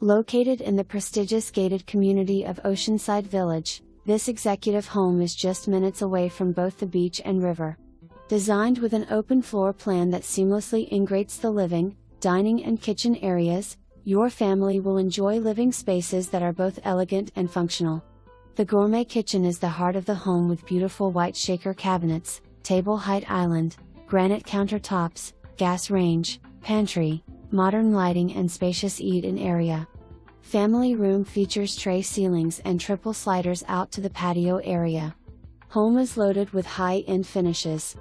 Located in the prestigious gated community of Oceanside Village, this executive home is just minutes away from both the beach and river. Designed with an open floor plan that seamlessly integrates the living, dining and kitchen areas, your family will enjoy living spaces that are both elegant and functional. The gourmet kitchen is the heart of the home with beautiful white shaker cabinets, table height island, granite countertops, gas range, pantry, modern lighting and spacious eat-in area. Family room features tray ceilings and triple sliders out to the patio area. Home is loaded with high-end finishes.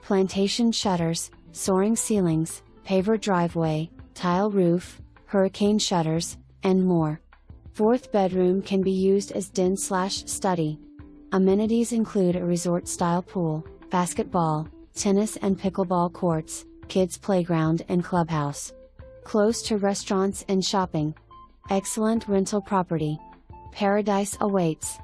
Plantation shutters, soaring ceilings, paver driveway, tile roof, hurricane shutters, and more. Fourth bedroom can be used as den/study. Amenities include a resort-style pool, basketball, tennis and pickleball courts, kids playground and clubhouse. Close to restaurants and shopping. Excellent rental property. Paradise awaits.